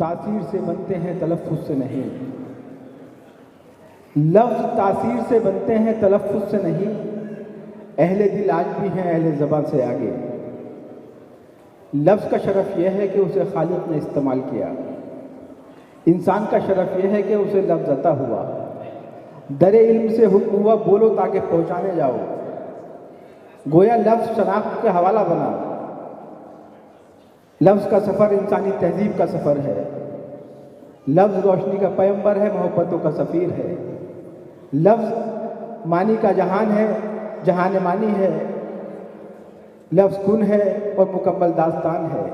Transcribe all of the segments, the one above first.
تاثیر سے بنتے ہیں تلفظ سے نہیں، لفظ تاثیر سے بنتے ہیں تلفظ سے نہیں، اہل دل آج بھی ہیں اہل زبان سے آگے۔ لفظ کا شرف یہ ہے کہ اسے خالق نے استعمال کیا، انسان کا شرف یہ ہے کہ اسے لفظ عطا ہوا۔ در علم سے حکم ہوا بولو تاکہ پہنچانے جاؤ، گویا لفظ شناخت کا حوالہ بنا۔ لفظ کا سفر انسانی تہذیب کا سفر ہے، لفظ روشنی کا پیمبر ہے، محبتوں کا سفیر ہے۔ لفظ معنی کا جہان ہے، جہان معنی ہے، لفظ کن ہے اور مکمل داستان ہے۔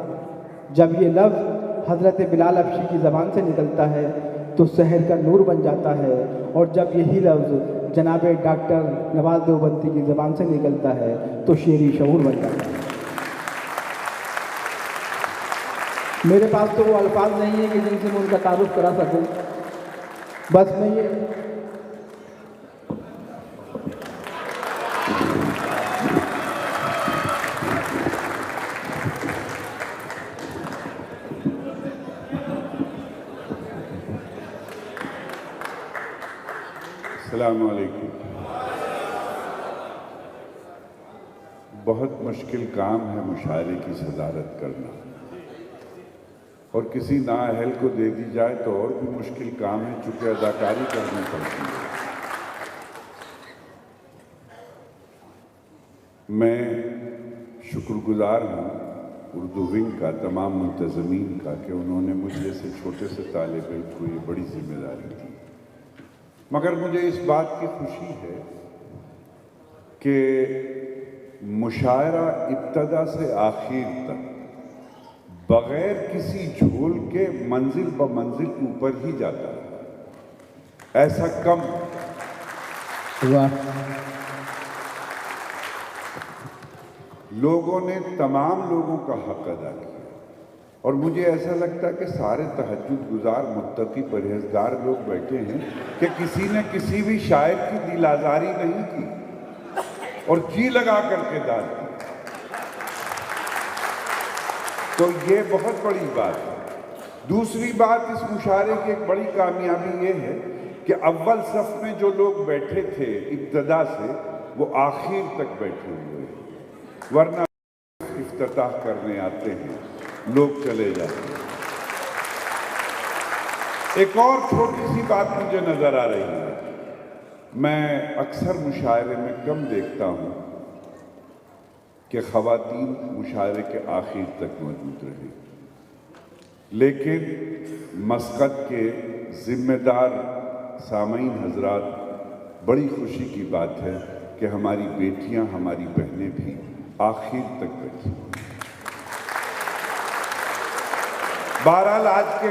جب یہ لفظ حضرت بلال حبشی کی زبان سے نکلتا ہے تو سحر کا نور بن جاتا ہے، اور جب یہی لفظ جناب ڈاکٹر نواز دیوبندی کی زبان سے نکلتا ہے تو شعری شعور بن جاتا ہے۔ میرے پاس تو وہ الفاظ نہیں ہیں کہ جن سے میں ان کا تعارف کرا سکوں، بس میں یہ السلام علیکم۔ بہت مشکل کام ہے مشاعرے کی صدارت کرنا، اور کسی نااہل کو دے دی جائے تو اور بھی مشکل کام ہے، چونکہ اداکاری کرنی پڑتی ہے۔ میں شکر گزار ہوں اردو ونگ کا، تمام منتظمین کا، کہ انہوں نے مجھ جیسے چھوٹے سے طالب علم کو یہ بڑی ذمہ داری دی۔ مگر مجھے اس بات کی خوشی ہے کہ مشاعرہ ابتدا سے آخر تک بغیر کسی جھول کے منزل بہ منزل اوپر ہی جاتا ہے، ایسا کم۔ لوگوں نے تمام لوگوں کا حق ادا کیا، اور مجھے ایسا لگتا ہے کہ سارے تہجد گزار متقی پرہیزگار لوگ بیٹھے ہیں کہ کسی نے کسی بھی شاعر کی دل آزاری نہیں کی اور جی لگا کر کے داد دی، تو یہ بہت بڑی بات ہے۔ دوسری بات، اس مشاعرے کی ایک بڑی کامیابی یہ ہے کہ اول صف میں جو لوگ بیٹھے تھے ابتدا سے، وہ آخر تک بیٹھے ہوئے ہیں، ورنہ افتتاح کرنے آتے ہیں، لوگ چلے جاتے ہیں۔ ایک اور چھوٹی سی بات مجھے نظر آ رہی ہے، میں اکثر مشاعرے میں کم دیکھتا ہوں کہ خواتین مشاعرے کے آخر تک موجود رہی، لیکن مسقط کے ذمہ دار سامعین حضرات، بڑی خوشی کی بات ہے کہ ہماری بیٹیاں، ہماری بہنیں بھی آخر تک بیٹھی۔ بہرحال آج کے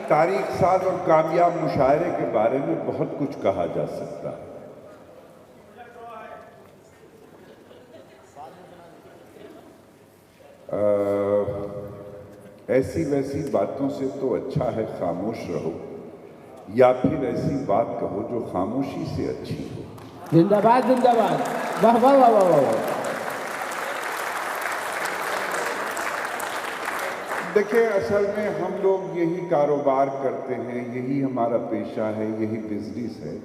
تاریخ ساز اور کامیاب مشاعرے کے بارے میں بہت کچھ کہا جا سکتا ہے۔ ایسی ویسی باتوں سے تو اچھا ہے خاموش رہو، یا پھر ایسی بات کہو جو خاموشی سے اچھی ہو۔ زندہ باد، زندہ باد، واہ واہ واہ واہ واہ۔ دیکھیں، اصل میں ہم لوگ یہی کاروبار کرتے ہیں، یہی ہمارا پیشہ ہے، یہی بزنس ہے،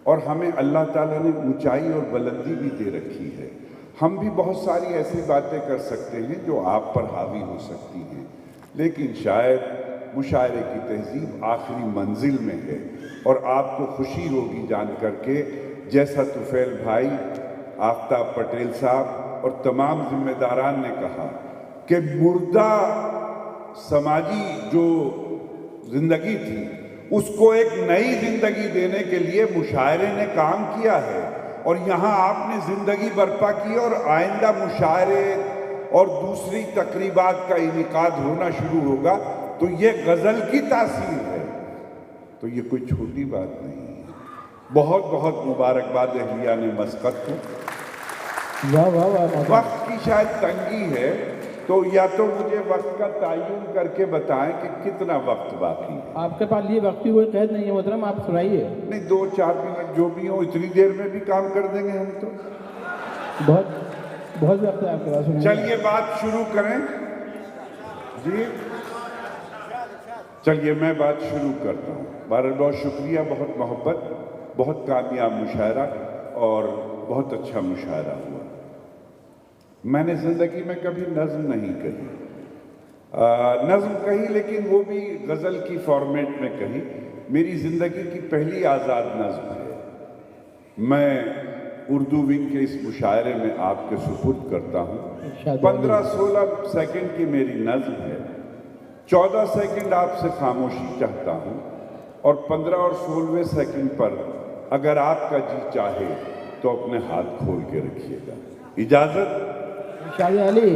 اور ہمیں اللہ تعالیٰ نے اونچائی اور بلندی بھی دے رکھی ہے۔ ہم بھی بہت ساری ایسی باتیں کر سکتے ہیں جو آپ پر حاوی ہو سکتی ہیں، لیکن شاید مشاعرے کی تہذیب آخری منزل میں ہے، اور آپ کو خوشی ہوگی جان کر کے، جیسا طفیل بھائی، آفتاب پٹیل صاحب اور تمام ذمہ داران نے کہا کہ مردہ سماجی جو زندگی تھی اس کو ایک نئی زندگی دینے کے لیے مشاعرے نے کام کیا ہے، اور یہاں آپ نے زندگی برپا کی، اور آئندہ مشاعرے اور دوسری تقریبات کا انعقاد ہونا شروع ہوگا، تو یہ غزل کی تاثیر ہے، تو یہ کوئی چھوٹی بات نہیں ہے۔ بہت بہت مبارکباد اہلیان مسقط کو۔ وقت کی شاید تنگی ہے، تو یا تو مجھے وقت کا تعین کر کے بتائیں کہ کتنا وقت باقی ہے۔ آپ کے پاس یہ وقت کی کوئی قید نہیں ہے محترم، آپ سنائیے۔ نہیں، 2-4 منٹ جو بھی ہوں، اتنی دیر میں بھی کام کر دیں گے ہم تو۔ بہت وقت ہے آپ کے پاس۔ چلیے بات شروع کریں۔ جی چلیے میں بات شروع کرتا ہوں. بہرحال بہت شکریہ, بہت محبت, بہت کامیاب مشاعرہ اور بہت اچھا مشاعرہ ہوا. میں نے زندگی میں کبھی نظم نہیں کہی, نظم کہی لیکن وہ بھی غزل کی فارمیٹ میں کہی. میری زندگی کی پہلی آزاد نظم ہے. میں اردو ونگ کے اس مشاعرے میں آپ کے سپرد کرتا ہوں. 15-16 سیکنڈ کی میری نظم ہے. 14 سیکنڈ آپ سے خاموشی چاہتا ہوں اور 15 اور 16ویں سیکنڈ پر اگر آپ کا جی چاہے تو اپنے ہاتھ کھول کے رکھیے گا. اجازت؟ شاہ علی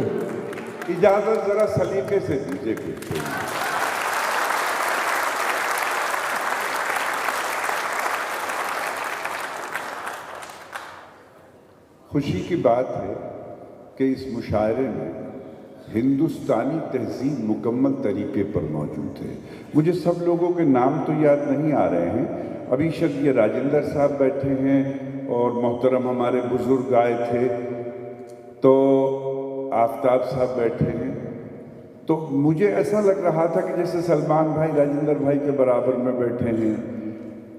اجازت ذرا سلیقے سے دیجیے کچھ. خوشی کی بات ہے کہ اس مشاعرے میں ہندوستانی تہذیب مکمل طریقے پر موجود ہے. مجھے سب لوگوں کے نام تو یاد نہیں آ رہے ہیں. ابھی شب یہ راجندر صاحب بیٹھے ہیں اور محترم ہمارے بزرگ آئے تھے, تو آفتاب صاحب بیٹھے ہیں. تو مجھے ایسا لگ رہا تھا کہ جیسے سلمان بھائی راجندر بھائی کے برابر میں بیٹھے ہیں.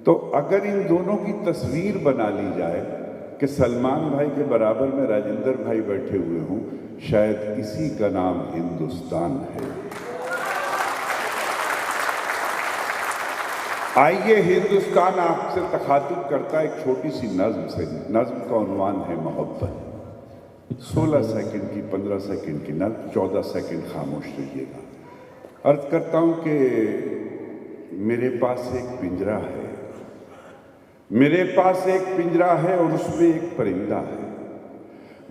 تو اگر ان دونوں کی تصویر بنا لی جائے کہ سلمان بھائی کے برابر میں راجندر بھائی بیٹھے ہوئے ہوں, شاید اسی کا نام ہندوستان ہے. آئیے, ہندوستان آپ سے تخاطب کرتا ہے ایک چھوٹی سی نظم سے. نظم کا عنوان ہے محبت. 16 سیکنڈ کی, 15 سیکنڈ کی نظم, 14 سیکنڈ خاموش رہیے گا. عرض کرتا ہوں کہ میرے پاس ایک پنجرا ہے, میرے پاس ایک پنجرا ہے اور اس میں ایک پرندہ ہے.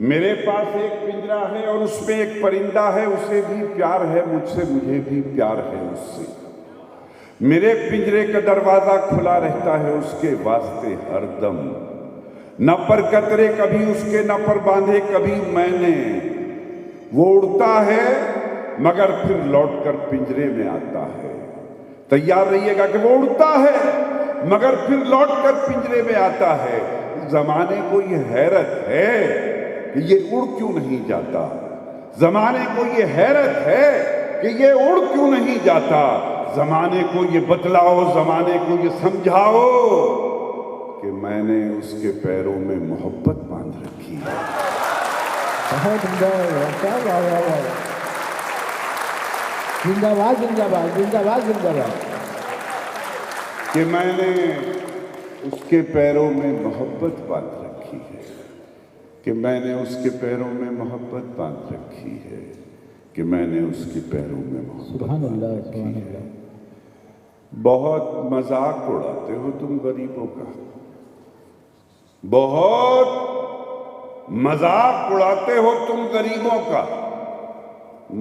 میرے پاس ایک پنجرا ہے اور اس میں ایک پرندہ ہے. اسے بھی پیار ہے مجھ سے, مجھے بھی پیار ہے اس سے. میرے پنجرے کا دروازہ کھلا رہتا ہے اس کے واسطے ہر دم. نہ پر قطرے کبھی اس کے, نہ پر باندھے کبھی میں نے. وہ اڑتا ہے مگر پھر لوٹ کر پنجرے میں آتا ہے. تیار رہیے گا کہ وہ اڑتا ہے مگر پھر لوٹ کر پنجرے میں آتا ہے. زمانے کو یہ حیرت ہے کہ یہ اڑ کیوں نہیں جاتا. زمانے کو یہ حیرت ہے کہ یہ اڑ کیوں نہیں جاتا. زمانے کو یہ بتلاؤ, زمانے کو یہ سمجھاؤ کہ میں نے اس کے پیروں میں محبت باندھ رکھی ہے. زندہ باد, زندہ باد, زندہ باد, زندہ باد. کہ میں نے اس کے پیروں میں محبت باندھ رکھی ہے, کہ میں نے اس کے پیروں میں محبت باندھ رکھی ہے, کہ میں نے اس کے پیروں میں محبت سبحان اللہ, باندھ رکھی سبحان ہے. اللہ. بہت مذاق اڑاتے ہو تم غریبوں کا, بہت مذاق اڑاتے ہو تم غریبوں کا.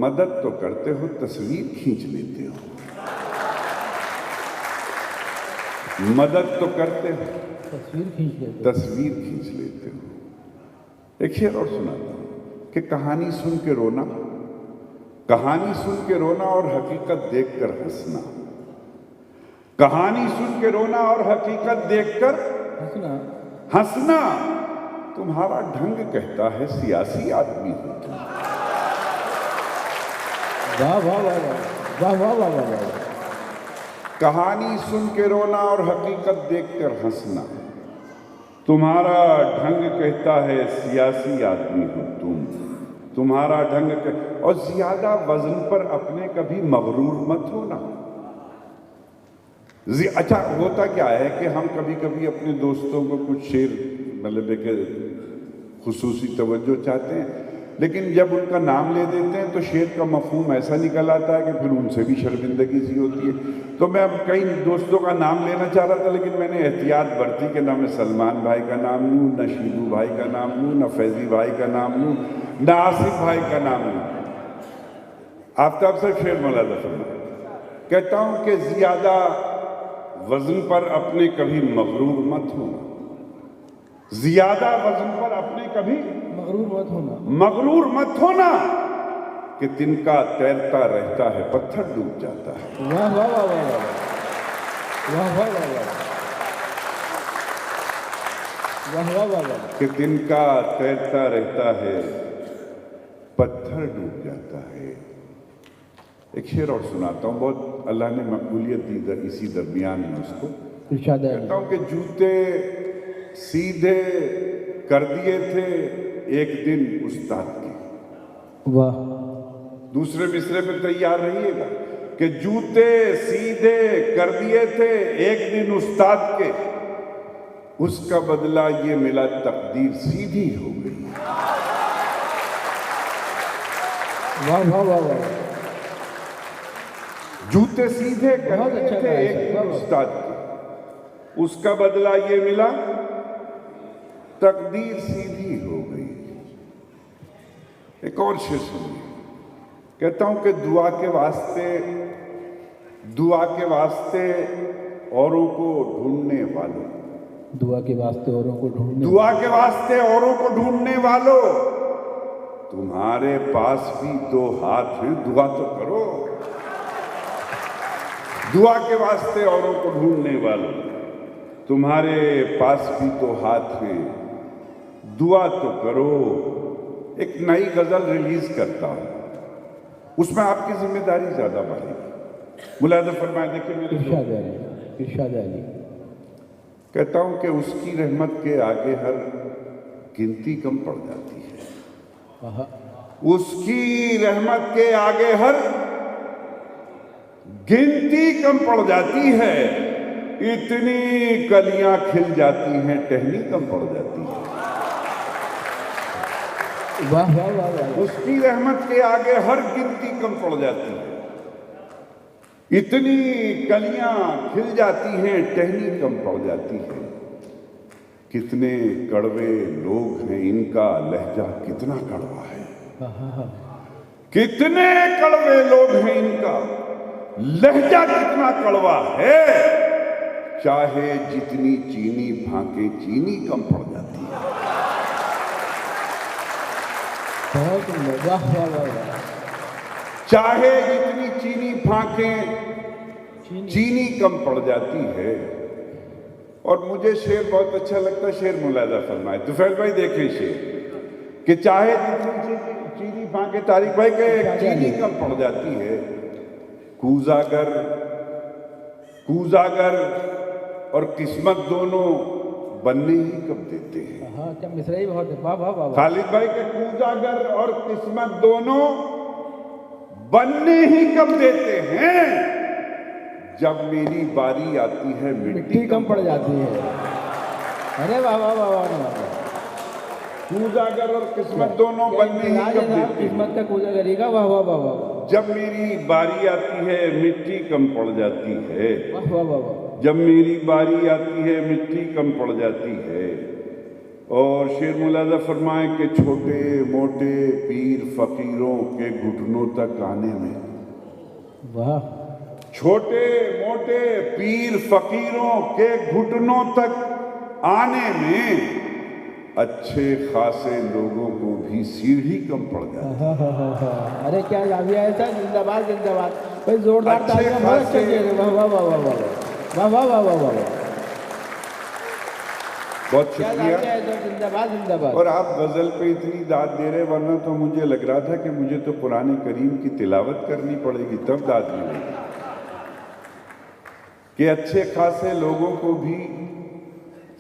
مدد تو کرتے ہو, تصویر کھینچ لیتے ہو. مدد تو کرتے ہو, تصویر کھینچ لیتے ہو. ایک شعر اور سناتا ہوں کہ کہانی سن کے رونا, کہانی سن کے رونا اور حقیقت دیکھ کر ہنسنا. کہانی سن کے رونا اور حقیقت دیکھ کر ہنسنا. تمہارا ڈھنگ کہتا ہے سیاسی آدمی ہو تم. واہ واہ واہ واہ واہ واہ واہ واہ. کہانی سن کے رونا اور حقیقت دیکھ کر ہنسنا. تمہارا ڈھنگ کہتا ہے سیاسی آدمی ہو تم. تمہارا ڈھنگ اور زیادہ وزن پر اپنے کبھی مغرور مت ہونا. اچھا ہوتا کیا ہے کہ ہم کبھی کبھی اپنے دوستوں کو کچھ شعر مطلب کہ خصوصی توجہ چاہتے ہیں, لیکن جب ان کا نام لے دیتے ہیں تو شعر کا مفہوم ایسا نکل آتا ہے کہ پھر ان سے بھی شرمندگی سی ہوتی ہے. تو میں اب کئی دوستوں کا نام لینا چاہ رہا تھا, لیکن میں نے احتیاط برتی کہ نہ میں سلمان بھائی کا نام لوں, نہ شیبو بھائی کا نام لوں, نہ فیضی بھائی کا نام لوں, نہ آصف بھائی کا نام لوں. آفتاب صاحب شعر ملاحظہ فرمائیں. کہتا ہوں کہ زیادہ وزن پر اپنے کبھی مغرور مت ہونا. زیادہ وزن پر اپنے کبھی مغرور مت ہونا کہ تنکا تیرتا رہتا ہے پتھر ڈوب جاتا ہے. واہ واہ واہ واہ واہ واہ واہ واہ واہ واہ واہ. کہ تنکا تیرتا رہتا ہے پتھر ڈوب جاتا ہے. ایک شعر اور سناتا ہوں، بہت اللہ نے مقبولیت دی اسی درمیان میں اس کو. ارشاد ہے. کہتا ہوں کہ جوتے سیدھے کر دیے تھے ایک دن استاد کے. واہ. دوسرے مصرے میں تیار رہیے گا کہ جوتے سیدھے کر دیے تھے ایک دن استاد کے، اس کا بدلہ یہ ملا تقدیر سیدھی ہو گئی. واہ واہ واہ واہ. جوتے سیدھے کر بہت دیے اچھا تھے گایا ایک ہے. دن واہ واہ. استاد کے، اس کا بدلہ یہ ملا تقدیر سیدھی ہو گئی. ایک اور شعر سنیے. کہتا ہوں کہ دعا کے واسطے اوروں کو ڈھونڈنے والوں، دعا کے واسطے اوروں کو ڈھونڈنے. دعا کے واسطے اوروں کو ڈھونڈنے والوں، تمہارے پاس بھی دو ہاتھ ہیں، دعا تو کرو. دعا کے واسطے اوروں کو ڈھونڈنے والوں، تمہارے پاس بھی دو ہاتھ ہیں، دعا تو کرو. ایک نئی غزل ریلیز کرتا ہوں، اس میں آپ کی ذمہ داری زیادہ بڑھے گی. ملاحظہ فرمائیں. دیکھیں میرے ارشاد علی. ارشاد علی. کہتا ہوں کہ اس کی رحمت کے آگے ہر گنتی کم پڑ جاتی ہے. آہا. اس کی رحمت کے آگے ہر گنتی کم پڑ جاتی ہے. اتنی کلیاں کھل جاتی ہیں، ٹہنی کم پڑ جاتی ہے. واہ واہ واہ واہ. اس کی رحمت کے آگے ہر گنتی کم پڑ جاتی ہے. اتنی کلیاں کھل جاتی ہیں، ٹہنی کم پڑ جاتی ہے. کتنے کڑوے لوگ ہیں، ان کا لہجہ کتنا کڑوا ہے. کتنے کڑوے لوگ ہیں، ان کا لہجہ کتنا کڑوا ہے. چاہے جتنی چینی پھانکے چینی کم پڑ جاتی ہے. بہت سندر. واہ واہ واہ واہ. چاہے جتنی چینی پھانکیں چینی کم پڑ جاتی ہے. اور مجھے شعر بہت اچھا لگتا ہے. شعر ملاحظہ فرمائے. طفیل بھائی دیکھیں شعر کہ چاہے جتنی چینی پھانکیں، طارق بھائی کہ چینی کم پڑ جاتی ہے. کوزاگر اور قسمت دونوں بننے ہی کب دیتے ہیں. ہاں کیا مصرعی بہت ہے. واہ واہ واہ واہ. خالد بھائی کہ کوزاگر اور قسمت دونوں بننے ہی کب دیتے ہیں. جب میری باری آتی ہے مٹی کم پڑ جاتی ہے. ارے واہ واہ واہ واہ. کوزاگر اور قسمت دونوں بننے ہی کب دیتے ہیں. قسمت کا کوزا کرے گا. واہ واہ واہ واہ. جب میری باری آتی ہے مٹی کم پڑ جاتی ہے. واہ واہ واہ واہ. جب میری باری آتی ہے مٹی کم پڑ جاتی ہے. اور شعر ملاحظہ فرمائیں کہ چھوٹے موٹے پیر فقیروں کے گھٹنوں تک آنے میں، واہ. چھوٹے موٹے پیر فقیروں کے گھٹنوں تک آنے میں اچھے خاصے لوگوں کو بھی سیڑھی کم پڑ جاتی ہے. ارے کیا جاویہ ہے سر. زندہ باد زندہ باد. بھائی زوردار اچھے تالیاں بہت اچھا خاصے. کیا. واہ واہ واہ واہ واہ. واہ واہ واہ واہ واہ. بہت کیا شکریہ. جاویہ ہے سر. زندہ باد زندہ باد. اور آپ غزل پہ اتنی داد دے رہے، ورنہ تو مجھے لگ رہا تھا کہ مجھے تو قرآن کریم کی تلاوت کرنی پڑے گی تب داد ملے گی. کہ اچھے خاصے لوگوں کو بھی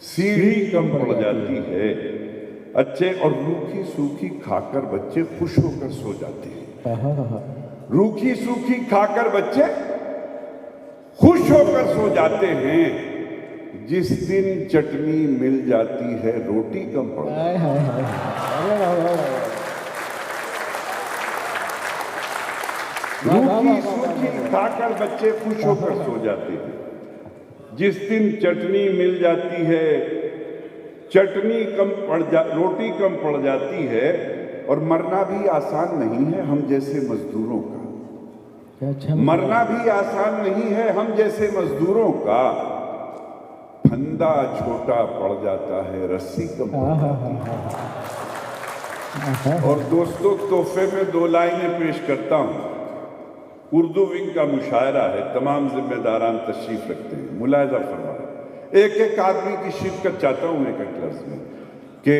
سیڑھی کم پڑ جاتی ہے. اچھے اور روکھی سوکھی کھا کر بچے خوش ہو کر سو جاتے ہیں. روکھی سوکھی کھا کر بچے خوش ہو کر سو جاتے ہیں. جس دن چٹنی مل جاتی ہے روٹی کم پڑ جاتی ہے. ارے واہ واہ واہ. روکھی سوکھی کھا کر بچے خوش ہو کر سو جاتے ہیں. جس دن چٹنی مل جاتی ہے روٹی کم پڑ جاتی ہے. اور مرنا بھی آسان نہیں ہے ہم جیسے مزدوروں کا. مرنا بھی آسان نہیں ہے ہم جیسے مزدوروں کا. پھندا چھوٹا پڑ جاتا ہے رسی کم پڑ جاتی ہے. اور دوستوں تحفے میں 2 لائنیں پیش کرتا ہوں. اردو ونگ کا مشاعرہ ہے، تمام ذمہ داران تشریف رکھتے ہیں. ملاحظہ فرمائیں. ایک آدمی کی شرکت چاہتا ہوں ایک لفظ میں کہ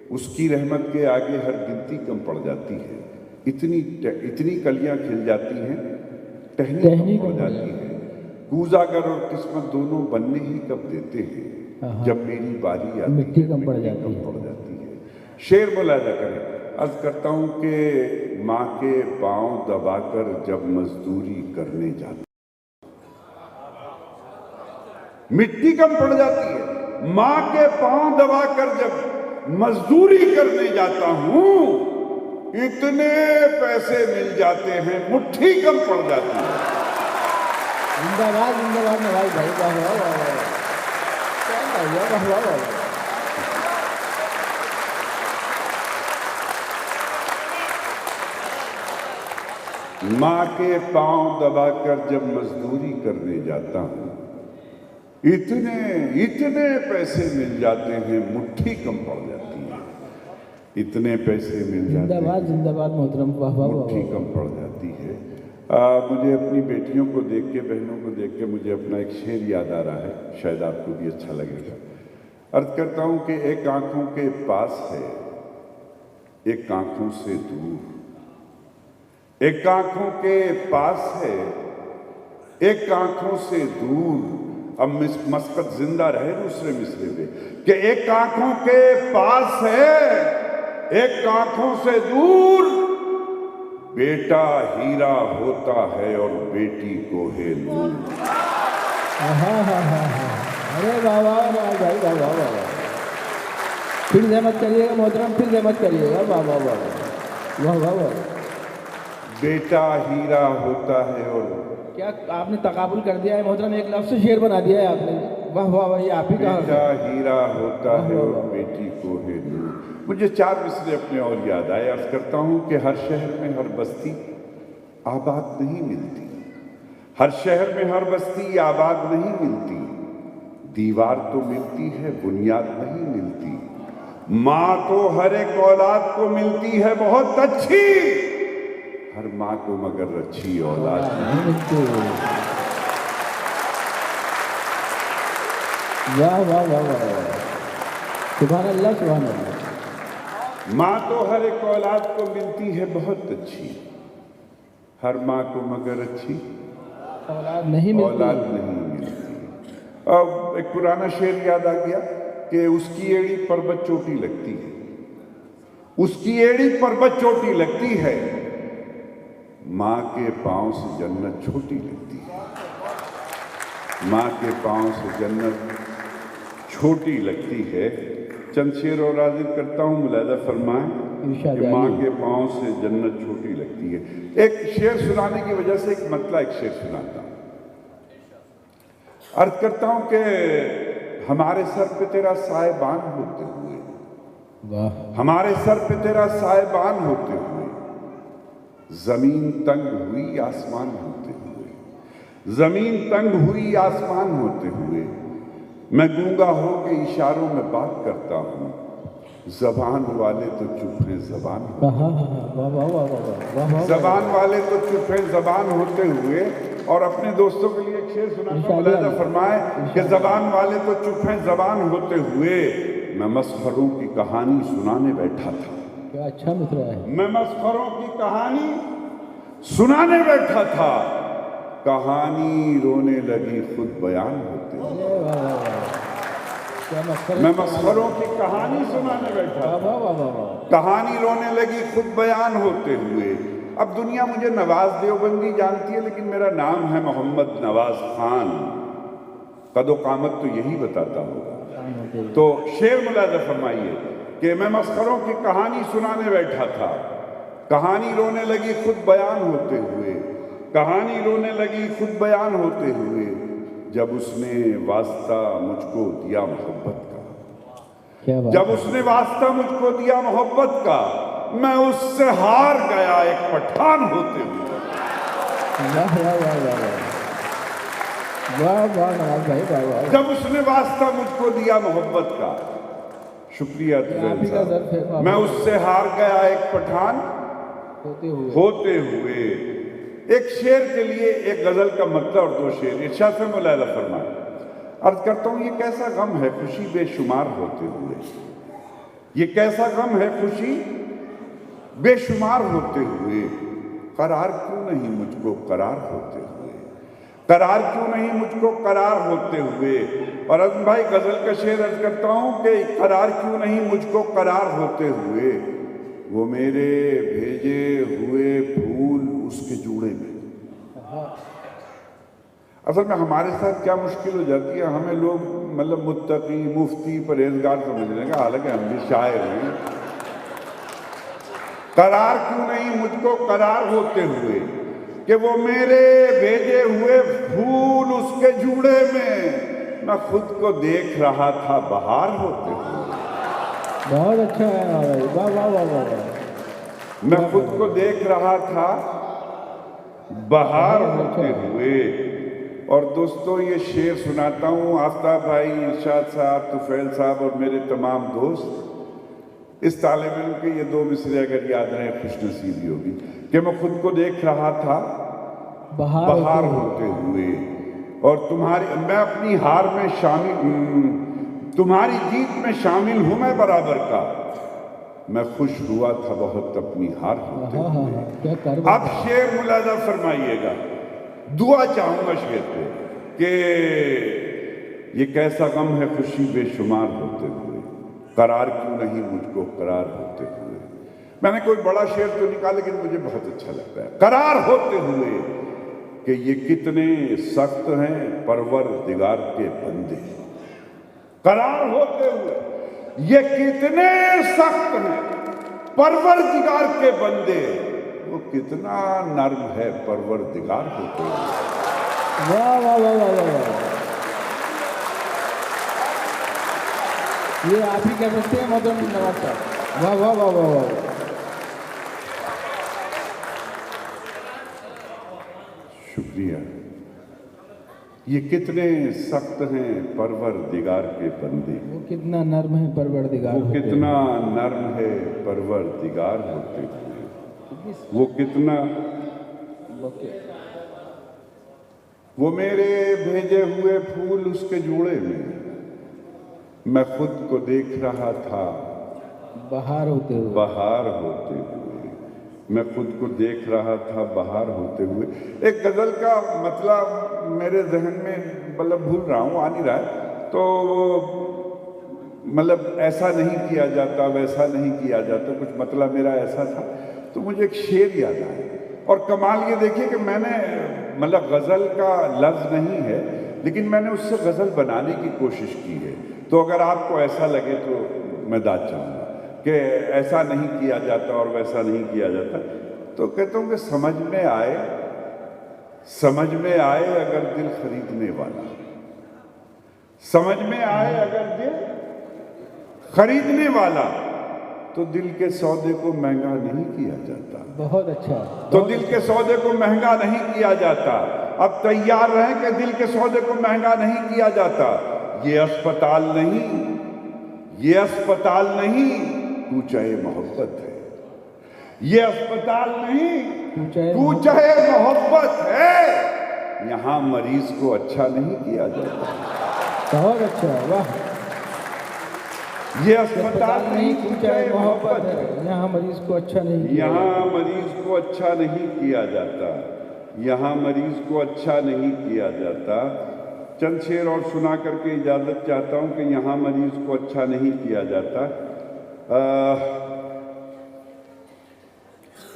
اس کی رحمت کے آگے ہر گنتی کم پڑ جاتی ہے. اتنی کلیاں کھل جاتی ہیں، ٹہنی کم پڑ جاتی ہے۔ کوزاگر اور قسمت دونوں بننے ہی کب دیتے ہیں، جب میری باری آتی ہے مٹی کم پڑ جاتی ہے۔ شعر ملاحظہ کریں، عرض کرتا ہوں کہ ماں کے پاؤں دبا کر جب مزدوری کرنے جاتا مٹی کم پڑ جاتی ہے، ماں کے پاؤں دبا کر جب مزدوری کرنے جاتا ہوں، اتنے پیسے مل جاتے ہیں مٹھی کم پڑ جاتی ہے۔ زندہ باد نواز بھائی، واہ واہ واہ واہ، کیا بھائی، واہ واہ واہ۔ ماں کے پاؤں دبا کر جب مزدوری کرنے جاتا ہوں، اتنے پیسے مل جاتے ہیں مٹھی کم پڑ جاتی ہے۔ اتنے پیسے مل جاتے ہیں، زندہ باد محترم، واہ واہ واہ، مٹھی کم پڑ جاتی ہے۔ مجھے اپنی بیٹیوں کو دیکھ کے، بہنوں کو دیکھ کے مجھے اپنا ایک شعر یاد آ رہا ہے، شاید آپ کو بھی اچھا لگے گا۔ عرض کرتا ہوں کہ ایک آنکھوں کے پاس ہے، ایک آنکھوں سے دور، ایک آنکھوں کے پاس ہے، ایک آنکھوں سے دور۔ اب مسقط زندہ رہے دوسرے مصرے پہ کہ ایک آنکھوں کے پاس ہے، ایک آنکھوں سے دور، بیٹا ہیرا ہوتا ہے اور بیٹی کو ہے نور۔ ارے واہ واہ بھائی، واہ واہ واہ، پھر زحمت کریے گا محترم، پھر زحمت کریے گا، واہ واہ واہ واہ واہ واہ۔ بیٹا ہیرا ہوتا ہے اور کیا آپ نے تقابل کر دیا ہے محترم، ایک لفظ سے شعر بنا دیا ہے آپ نے، واہ واہ واہ، یہ آپ ہی کہا۔ بیٹا ہیرا ہوتا ہے اور بیٹی کو ہے نور۔ مجھے 4 مصرے اپنے اور یاد آئے۔ عرض کرتا ہوں کہ ہر شہر میں ہر بستی آباد نہیں ملتی، ہر شہر میں ہر بستی آباد نہیں ملتی، دیوار تو ملتی ہے بنیاد نہیں ملتی، ماں تو ہر ایک اولاد کو ملتی ہے بہت اچھی، ہر ماں کو مگر اچھی اولاد نہیں ملتی۔ واہ واہ واہ واہ، سبحان اللہ سبحان اللہ۔ ماں تو ہر ایک اولاد کو ملتی ہے بہت اچھی، ہر ماں کو مگر اچھی اولاد نہیں ملتی۔ اب ایک پرانا شعر یاد آ گیا کہ اس کی ایڑی پر بت چوٹی لگتی ہے، اس کی ایڑی پر بت چوٹی لگتی ہے، ماں کے پاؤں سے جنت چھوٹی لگتی ہے، ماں کے پاؤں سے جنت چھوٹی لگتی ہے۔ چند شعر اور حاضر کرتا ہوں، ملاحظہ فرمائیں کہ ماں کے پاؤں سے جنت چھوٹی لگتی ہے۔ ایک شعر سنانے کی وجہ سے ایک مطلع ایک شعر سناتا ہوں۔ عرض کرتا ہوں کہ ہمارے سر پہ تیرا سائبان ہوتے ہوئے، ہمارے سر پہ تیرا سائبان ہوتے ہوئے، زمین تنگ ہوئی آسمان ہوتے ہوئے، زمین تنگ ہوئی آسمان ہوتے ہوئے، میں گونگا ہو کے اشاروں میں بات کرتا ہوں، زبان والے تو چپ ہیں زبان، زبان والے تو چپ ہیں زبان ہوتے ہوئے۔ اور اپنے دوستوں کے لیے ایک شعر سناتا ہوں، ملاحظہ فرمائے کہ زبان والے تو چپ ہیں زبان ہوتے ہوئے، میں مسخروں کی کہانی سنانے بیٹھا تھا، کیا اچھا مصرع ہے، میں مسخروں کی کہانی سنانے بیٹھا تھا، کہانی رونے لگی خود بیان ہوتے ہوئے، میں مسخروں کی کہانی سنانے بیٹھا تھا، کہانی رونے لگی خود بیان ہوتے ہوئے۔ اب دنیا مجھے نواز دیوبندی جانتی ہے، لیکن میرا نام ہے محمد نواز خان، قد و قامت تو یہی بتاتا ہوگا۔ تو شعر ملاحظہ فرمائیے کہ میں مسخروں کی کہانی سنانے بیٹھا تھا، کہانی رونے لگی خود بیان ہوتے ہوئے، کہانی رونے لگی خود بیان ہوتے ہوئے، جب اس نے واسطہ مجھ کو دیا محبت کا، جب اس نے واسطہ مجھ کو دیا محبت کا، میں اس سے ہار گیا ایک پٹھان ہوتے ہوئے۔ جب اس نے واسطہ مجھ کو دیا محبت کا، شکریہ میں اس سے ہار گیا ایک پٹھان ہوتے ہوئے۔ ایک شعر کے لیے ایک غزل کا مطلع اور 2 شعر ارشاد سے ملاحظہ فرمائیں۔ عرض کرتا ہوں، یہ کیسا غم ہے خوشی بے شمار ہوتے ہوئے، یہ کیسا غم ہے خوشی بے شمار ہوتے ہوئے قرار کیوں نہیں مجھ کو قرار ہوتے ہوئے، قرار کیوں نہیں مجھ کو قرار ہوتے ہوئے۔ اور عظم بھائی غزل کا شعر عرض کرتا ہوں کہ قرار کیوں نہیں مجھ کو قرار ہوتے ہوئے، وہ میرے بھیجے ہوئے پھول اس کے جوڑے میں۔ اصل میں ہمارے ساتھ کیا مشکل ہو جاتی ہے، ہمیں لوگ مطلب متقی، مفتی، پرہیزگار سمجھ لیں گے، حالانکہ ہم بھی شاعر ہیں۔ قرار کیوں نہیں مجھ کو قرار ہوتے ہوئے کہ وہ میرے بھیجے ہوئے پھول اس کے جوڑے میں، میں خود کو دیکھ رہا تھا بہار ہوتے ہوئے۔ بہت اچھا ہے، واہ واہ واہ واہ۔ میں خود کو دیکھ رہا تھا بہار ہوتے ہوئے۔ اور دوستوں یہ شعر سناتا ہوں، آفتاب بھائی، ارشاد صاحب، طفیل صاحب اور میرے تمام دوست، اس طالب علم کے یہ 2 مصرے اگر یاد رہیں خوش نصیبی ہوگی کہ میں خود کو دیکھ رہا تھا بہار ہوتے ہوئے، اور میں اپنی ہار میں شامل، تمہاری جیت میں شامل ہوں میں برابر کا، میں خوش ہوا تھا بہت اپنی ہار ہوتے ہوئے۔ اب شعر ملاحظہ فرمائیے گا، دعا چاہوں گا شعر پہ کہ یہ کیسا غم ہے خوشی بے شمار ہوتے ہوئے، قرار کیوں نہیں مجھ کو قرار ہوتے ہوئے۔ میں نے کوئی بڑا شعر تو نکالا لیکن مجھے بہت اچھا لگتا ہے۔ قرار ہوتے ہوئے کہ یہ کتنے سخت ہیں پروردگار کے بندے، قرار ہوتے ہوئے یہ کتنے سخت ہیں پروردگار کے بندے، وہ کتنا نرم ہے پروردگار ہوتے ہوئے۔ واہ واہ واہ واہ واہ، یہ آپ ہی کہہ سکتے ہیں محترم نواز صاحب، واہ واہ واہ واہ واہ۔ شکریہ۔ یہ کتنے سخت ہیں پروردگار کے بندے، وہ کتنا نرم ہے پروردگار، وہ کتنا نرم ہے پروردگار ہوتے ہوئے، وہ کتنا، وہ میرے بھیجے ہوئے پھول اس کے جوڑے میں، میں خود کو دیکھ رہا تھا بہار ہوتے ہوئے، بہار ہوتے ہوئے، میں خود کو دیکھ رہا تھا بہار ہوتے ہوئے۔ ایک غزل کا مطلب میرے ذہن میں مطلب بھول رہا ہوں، آ نہیں رہا ہے، تو مطلب ایسا نہیں کیا جاتا، ویسا نہیں کیا جاتا، کچھ مطلب میرا ایسا تھا، تو مجھے ایک شعر یاد آیا۔ اور کمال یہ دیکھیے کہ میں نے مطلب غزل کا لفظ نہیں ہے لیکن میں نے اس سے غزل بنانے کی کوشش کی ہے، تو اگر آپ کو ایسا لگے تو میں داد چاہوں گا کہ ایسا نہیں کیا جاتا اور ویسا نہیں کیا جاتا، تو کہتا ہوں کہ سمجھ میں آئے اگر دل خریدنے والا، سمجھ میں آئے اگر دل خریدنے والا، تو دل کے سودے کو مہنگا نہیں کیا جاتا۔ بہت اچھا، تو دل کے سودے کو مہنگا نہیں کیا جاتا۔ اب تیار رہیں کہ دل کے سودے کو مہنگا نہیں کیا جاتا۔ یہ اسپتال نہیں، یہ اسپتال نہیں، کوچہ محبت ہے۔ یہ اسپتال نہیں، کوچہ محبت ہے۔ یہاں مریض کو اچھا نہیں کیا جاتا۔ بہت اچھا، واہ۔ یہ اسپتال نہیں، کوچہ محبت ہے۔ یہاں مریض کو اچھا نہیں، یہاں مریض کو اچھا نہیں کیا جاتا، یہاں مریض کو اچھا نہیں کیا جاتا۔ چند شعر اور سنا کر کے اجازت چاہتا ہوں کہ یہاں مریض کو اچھا نہیں کیا جاتا۔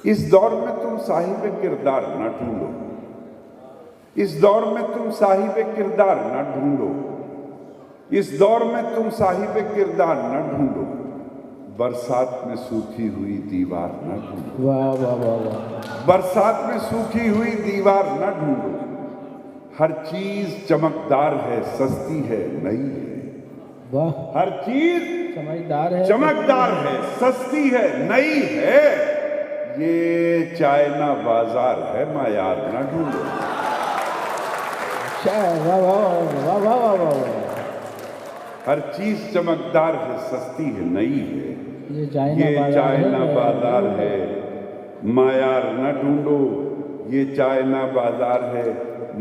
اس دور میں تم صاحب کردار نہ ڈھونڈو، اس دور میں تم صاحب کردار نہ ڈھونڈو، اس دور میں تم صاحب کردار نہ ڈھونڈو، برسات میں سوکھی ہوئی دیوار نہ ڈھونڈو، واہ واہ واہ واہ، برسات میں سوکھی ہوئی دیوار نہ ڈھونڈو۔ ہر چیز چمکدار ہے، سستی ہے، نئی ہے۔ واہ، ہر چیز سمجھدار ہے، چمکدار ہے، سستی ہے، نئی ہے۔ یہ چائنا بازار ہے، معیار نہ ڈھونڈو۔ اچھا، واہ واہ واہ واہ واہ واہ۔ ہر چیز چمکدار ہے، سستی ہے، نئی ہے۔ یہ چائنا بازار ہے، معیار نہ ڈھونڈو۔ یہ چائنا بازار ہے،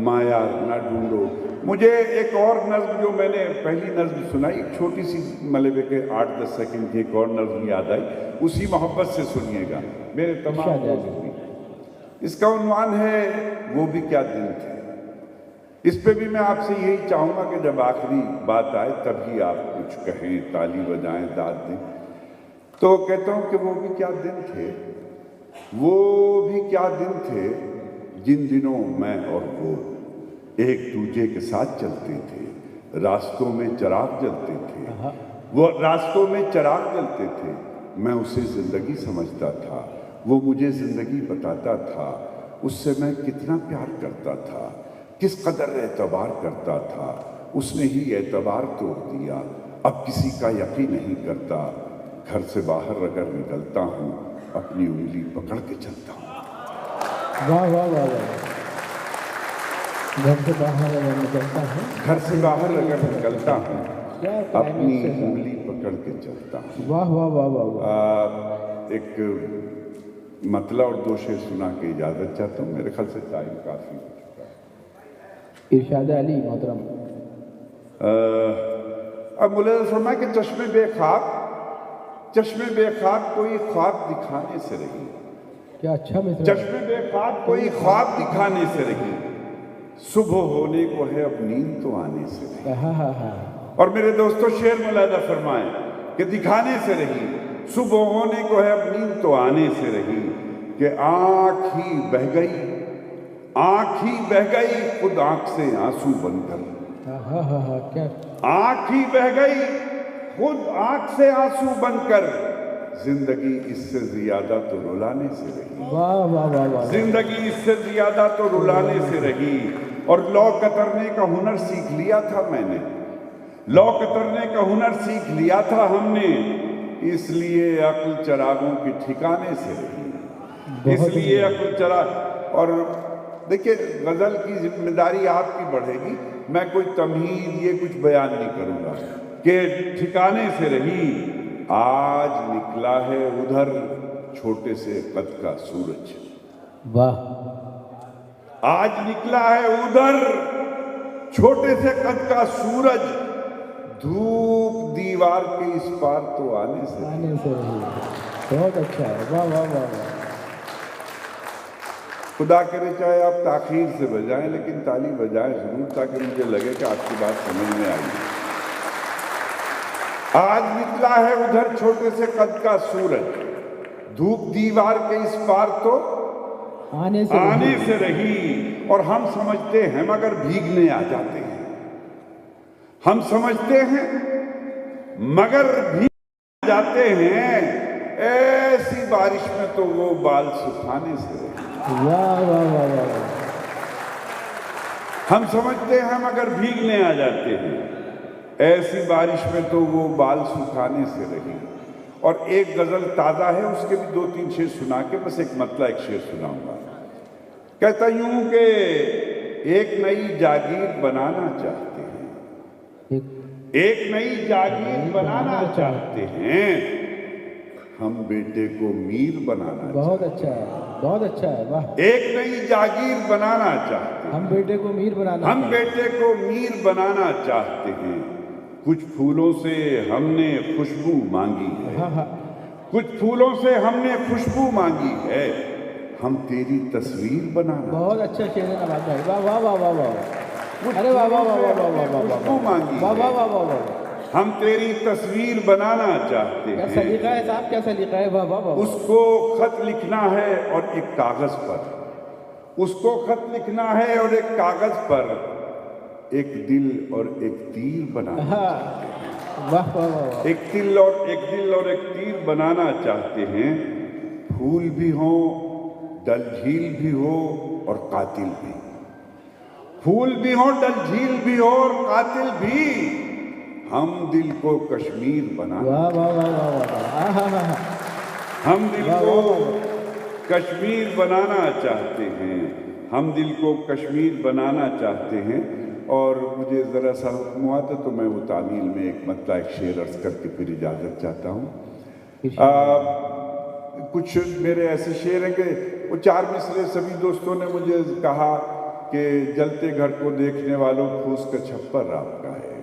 معیار نہ ڈھونڈو. مجھے ایک اور نظم جو میں نے پہلی نظم سنائی، ایک چھوٹی سی ملبے کے 8-10 سیکنڈ کی ایک اور نظم یاد آئی، اسی محبت سے سنیے گا میرے تمام دوست بھی. اس کا عنوان ہے وہ بھی کیا دن تھے. اس پہ بھی میں آپ سے یہی چاہوں گا کہ جب آخری بات آئے تبھی آپ کچھ کہیں، تالی بجائیں، داد دیں. تو کہتا ہوں کہ وہ بھی کیا دن تھے، وہ بھی کیا دن تھے جن دنوں میں اور وہ ایک دوسرے کے ساتھ چلتے تھے، راستوں میں چراغ جلتے تھے، وہ راستوں میں چراغ جلتے تھے. میں اسے زندگی سمجھتا تھا، وہ مجھے زندگی بتاتا تھا. اس سے میں کتنا پیار کرتا تھا، کس قدر اعتبار کرتا تھا. اس نے ہی اعتبار توڑ دیا، اب کسی کا یقین نہیں کرتا. گھر سے باہر اگر نکلتا ہوں اپنی انگلی پکڑ کے چلتا ہوں. واہ واہ واہ واہ. گھر سے باہر اگر نکلتا ہوں، گھر سے باہر اگر نکلتا ہوں اپنی انگلی پکڑ کے چلتا ہوں. واہ واہ واہ واہ واہ. ایک مطلع اور 2 شعر سنا کے اجازت چاہتا ہوں، میرے خیال سے ٹائم کافی ہو چکا ہے. ارشاد علی محترم. اب مولانا فرمایا کہ چشم بے خواب کوئی خواب دکھانے سے رہی. کیا اچھا مصرع. چشم بے خواب کوئی خواب دکھانے سے رہی، صبح ہونے کو ہے اب نیند تو آنے سے رہی. ہاں ہاں ہاں. اور میرے دوستو شعر ملاحظہ فرمائیں کہ دکھانے سے رہی، صبح ہونے کو ہے اب نیند تو آنے سے رہی. کہ آنکھ ہی بہ گئی خود آنکھ سے آنسو بن کر. ہاں ہاں ہاں. کیا آنکھ ہی بہ گئی خود آنکھ سے آنسو بن کر. زندگی اس سے زیادہ تو رلانے سے رہی. واہ واہ واہ واہ. زندگی اس سے زیادہ تو رلانے سے رہی. اور لو کترنے کا ہنر سیکھ لیا تھا میں نے، لو کترنے کا ہنر سیکھ لیا تھا ہم نے، اس لیے عقل چراغوں کے ٹھکانے سے رہی. اس لیے عقل چراغ. اور دیکھیں غزل کی ذمہ داری آپ کی بڑھے گی، میں کوئی تمہید یہ کچھ بیان نہیں کروں گا کہ ٹھکانے سے رہی. آج نکلا ہے ادھر چھوٹے سے قد کا سورج. واہ. آج نکلا ہے ادھر چھوٹے سے قد کا سورج. دھوپ دیوار کے اس پار تو آنے سے رہی. بہت اچھا ہے. واہ واہ واہ واہ. خدا کرے چاہے آپ تاخیر سے بجائیں لیکن تالی بجائیں ضرور تاکہ مجھے لگے کہ آپ کی بات سمجھ میں آئی. آج نکلا ہے ادھر چھوٹے سے قد کا سورج. دھوپ دیوار کے اس پار تو آنے سے رہی. اور ہم سمجھتے ہیں مگر بھیگنے آ جاتے ہیں. ہم سمجھتے ہیں مگر بھیگ جاتے ہیں. ایسی بارش میں تو وہ بال سکھانے سے رہی. واہ واہ واہ واہ. ہم سمجھتے ہیں مگر بھیگنے آ جاتے ہیں. ایسی بارش میں تو وہ بال سکھانے سے رہی. اور ایک غزل تازہ ہے، اس کے بھی 2-3 شعر سنا کے بس ایک مطلع ایک شعر سناؤں گا. کہتا یوں کہ ایک نئی جاگیر بنانا چاہتے ہیں، ایک نئی جاگیر بنانا چاہتے ہیں، ہم بیٹے کو میر بنانا چاہتے ہیں. بہت اچھا ہے. بہت اچھا ہے. واہ. ایک نئی جاگیر بنانا چاہتے ہیں، ہم بیٹے کو میر بنانا. ہم بیٹے کو میر بنانا چاہتے ہیں. کچھ پھولوں سے ہم نے خوشبو مانگی ہے، ہاں ہاں. کچھ پھولوں سے ہم نے خوشبو مانگی ہے. ہم تیری تصویر بنانا. بہت اچھا شعر ہے نواز بھائی. واہ واہ واہ واہ واہ. ارے واہ واہ واہ واہ واہ واہ واہ. خوشبو مانگی واہ واہ ہے، واہ واہ واہ. ہم تیری تصویر بنانا چاہتے کیا ہیں. سلیقہ ہے صاحب، کیا سلیقہ ہے. واہ واہ واہ. اس کو خط لکھنا ہے اور ایک کاغذ پر، اس کو خط لکھنا ہے اور ایک کاغذ پر ایک دل اور ایک تیر بنانا. واہ واہ واہ. ایک دل اور ایک تیر بنانا چاہتے ہیں. پھول بھی ہوں، ڈل جھیل بھی ہو اور قاتل بھی. پھول بھی ہوں، ڈل جھیل بھی ہو اور قاتل بھی. ہم دل کو کشمیر بنانا. واہ واہ واہ واہ واہ. ہم دل کو کشمیر بنانا چاہتے ہیں، ہم دل کو کشمیر بنانا چاہتے ہیں. اور مجھے ذرا سا حکم ہوا تھا تو میں وہ تعمیل میں ایک مطلع ایک شعر عرض کر کے پھر اجازت چاہتا ہوں. کچھ میرے ایسے شعر ہیں کہ وہ 4 مصرے سبھی دوستوں نے مجھے کہا کہ جلتے گھر کو دیکھنے والوں پھوس کا چھپر آپ کا ہے۔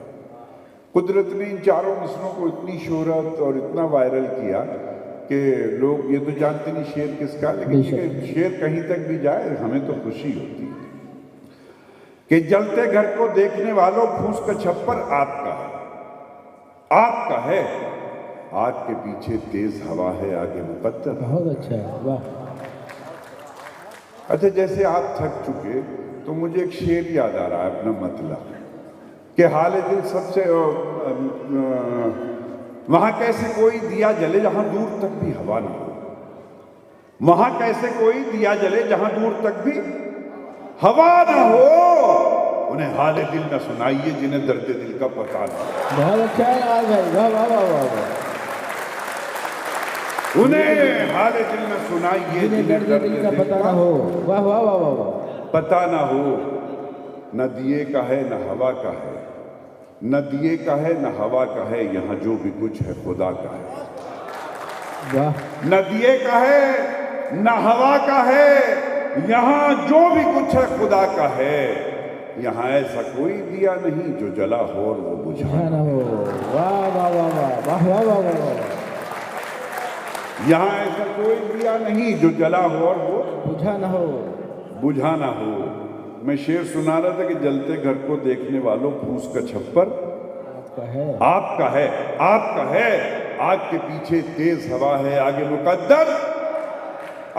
قدرت نے ان چاروں مصروں کو اتنی شہرت اور اتنا وائرل کیا کہ لوگ یہ تو جانتے نہیں شعر کس کا، لیکن یہ شعر کہیں تک بھی جائے ہمیں تو خوشی ہوتی ہے کہ جلتے گھر کو دیکھنے والوں پھوس کا چھپر آپ کا ہے، آپ کا ہے، آگ کے پیچھے تیز ہوا ہے، آگے مقدر۔ بہت اچھا ہے، واہ۔ اچھا، جیسے آپ تھک چکے تو مجھے ایک شعر یاد آ رہا ہے اپنا مطلب کہ حال دل سب سے وہاں کیسے کوئی دیا جلے جہاں دور تک بھی ہوا نہ ہو، وہاں کیسے کوئی دیا جلے جہاں دور تک بھی ہوا نہ ہو، انہیں حال دل نہ سنائیے جنہیں درد دل کا پتہ نہ ہو۔ بہت اچھا ہے نواز بھائی، واہ واہ واہ واہ واہ۔ انہیں حال دل نہ سنائیے جنہیں درد دل کا پتہ نہ ہو، واہ واہ واہ واہ واہ۔ پتہ نہ ہو، نہ دیے کا ہے نہ ہوا کا ہے، نہ دیے کا ہے نہ ہوا کا ہے، یہاں جو بھی کچھ ہے خدا کا ہے۔ واہ، نہ دیے کا ہے نہ ہوا کا ہے، یہاں جو بھی کچھ ہے خدا کا ہے، یہاں ایسا کوئی دیا نہیں جو جلا ہو اور وہ بجھا نہ ہو، واہ واہ واہ واہ واہ واہ واہ واہ واہ۔ یہاں ایسا کوئی دیا نہیں جو جلا ہو اور وہ بجھا نہ ہو، بجھا نہ ہو۔ میں شعر سنا رہا تھا کہ جلتے گھر کو دیکھنے والوں پھوس کا چھپر آپ کا ہے، آپ کا ہے، آپ کا ہے، آگ کے پیچھے تیز ہوا ہے، آگے مقدر۔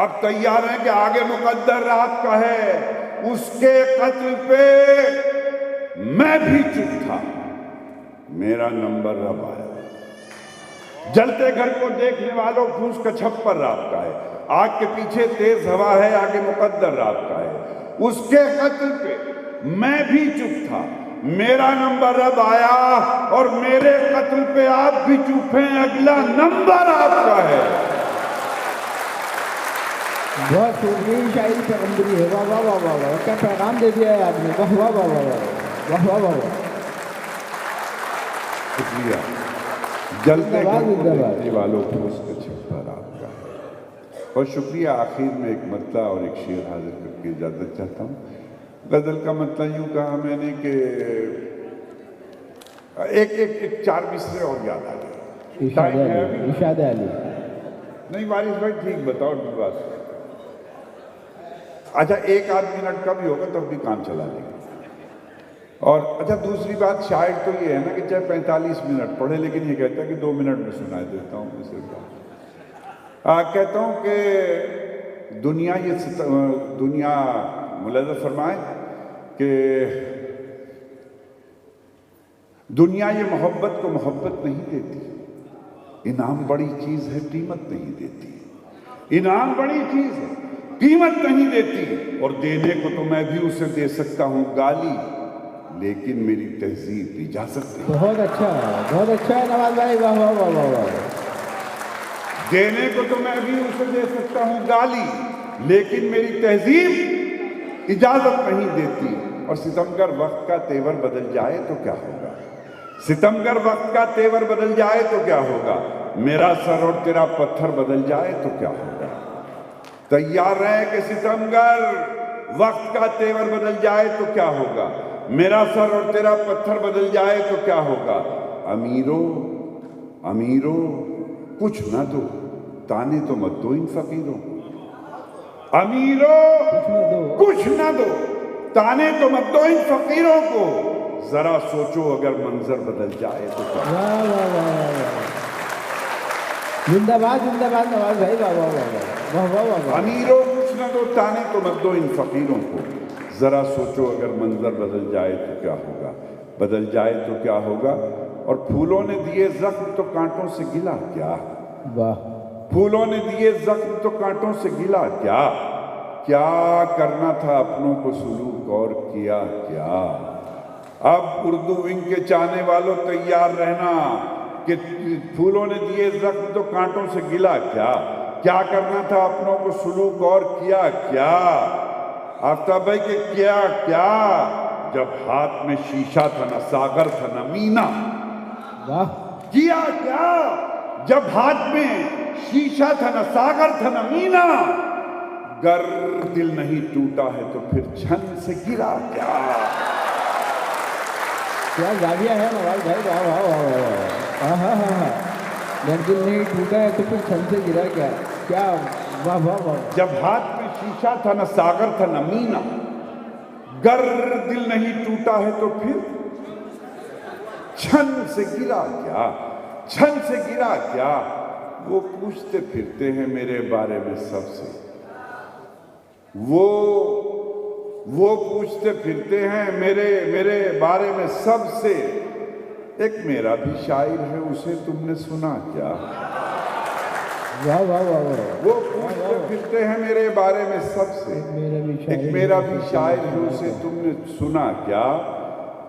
اب تیار ہیں کہ آگے مقدر آپ کا ہے، اس کے قتل پہ میں بھی چپ تھا، میرا نمبر رب آیا۔ جلتے گھر کو دیکھنے والوں پھوس کا چھپر آپ کا ہے، آگ کے پیچھے تیز ہوا ہے، آگے مقدر آپ کا ہے، اس کے قتل پہ میں بھی چپ تھا، میرا نمبر اب آیا، اور میرے قتل پہ آپ بھی چپ ہیں، اگلا نمبر آپ کا ہے۔ بہت خوبصورت شاعری پیغمبری ہے، واہ واہ واہ واہ واہ، کیا پیغام دے دیا ہے آپ نے، واہ واہ واہ واہ واہ واہ واہ واہ۔ شکریہ۔ جلتے گھر کو دیکھنے والوں پھوس کا چھپر آپ کا ہے۔ اور شکریہ۔ آخر میں ایک مطلع اور ایک شعر حاضر کر کے اجازت چاہتا ہوں۔ غزل کا مطلع یوں کہا میں نے کہ ایک چار مصرے اور یاد آ گئے۔ ٹائم ہے ابھی؟ ارشاد علی۔ نہیں وارث بھائی ٹھیک بتاؤ بات۔ اچھا، ایک آدھ منٹ کا بھی ہوگا تب بھی کام چلا لیں گے۔ اور اچھا، دوسری بات شاعر تو یہ ہے نا کہ چاہے 45 منٹ پڑھے لیکن یہ کہتا ہے کہ 2 منٹ میں سنائی دیتا ہوں میں صرف کہتا ہوں کہ دنیا ملاحظہ فرمائے کہ دنیا یہ محبت کو محبت نہیں دیتی، انعام بڑی چیز ہے قیمت نہیں دیتی، انعام بڑی چیز ہے قیمت نہیں دیتی، اور دینے کو تو میں بھی اسے دے سکتا ہوں گالی، لیکن میری تہذیب اجازت نہیں۔ بہت اچھا ہے نواز بھائی، واہ واہ واہ واہ واہ۔ دینے کو تو میں بھی اسے دے سکتا ہوں گالی، لیکن میری تہذیب اجازت نہیں دیتی، اور ستمگر وقت کا تیور بدل جائے تو کیا ہوگا، ستمگر وقت کا تیور بدل جائے تو کیا ہوگا، میرا سر اور تیرا پتھر بدل جائے تو کیا ہوگا۔ تیار رہے کہ ستمگر وقت کا تیور بدل جائے تو کیا ہوگا، میرا سر اور تیرا پتھر بدل جائے تو کیا ہوگا۔ امیروں کچھ نہ دو، تانے تو مت دو ان فقیروں کو، امیروں کچھ نہ دو، تانے تو مت دو ان فقیروں کو، ذرا سوچو اگر منظر بدل جائے تو کیا ہوگا۔ واہ واہ واہ واہ، زندہ باد نواز بھائی، واہ واہ واہ واہ واہ واہ واہ۔ امیروں کچھ نہ دو، تانے تو مت دو ان فقیروں کو، ذرا سوچو اگر منظر بدل جائے تو کیا ہوگا، بدل جائے تو کیا ہوگا۔ اور پھولوں نے دیے زخم تو کانٹوں سے گلا کیا، واہ، پھولوں نے دیے زخم تو کانٹوں سے گلا کیا، کیا کرنا تھا اپنوں کو سلوک اور کیا کیا۔ اب اردو ونگ کے چاہنے والوں تیار رہنا کہ پھولوں نے دیے زخم تو کانٹوں سے گلا کیا، کیا کرنا تھا اپنوں کو سلوک اور کیا کیا۔ آفتاب بھائی کہ کیا کیا، جب ہاتھ میں شیشہ تھا نہ ساغر تھا نہ مینا، واہ، کیا کیا جب ہاتھ میں شیشہ تھا نہ ساغر تھا نہ مینا، گر دل نہیں ٹوٹا ہے تو پھر چھن سے گرا کیا. کیا زاویہ ہے نواز بھائی, واہ واہ واہ واہ, ہاں ہاں ہاں ہاں. گر دل نہیں ٹوٹا ہے تو پھر چھن سے گرا کیا, کیا واہ واہ واہ. جب ہاتھ میں شیشہ تھا نہ ساغر تھا نہ مینا, گر دل نہیں ٹوٹا ہے تو پھر چھن سے گرا کیا, چھن سے گرا کیا. وہ پوچھتے پھرتے ہیں میرے بارے میں سب سے, وہ پوچھتے پھرتے ہیں میرے بارے میں سب سے. ایک میرا بھی شاعر ہے, اسے تم نے سنا کیا. واہ واہ واہ واہ. وہ پوچھتے پھرتے ہیں میرے بارے میں سب سے, ایک میرا بھی شاعر ہے, اسے تم نے سنا کیا.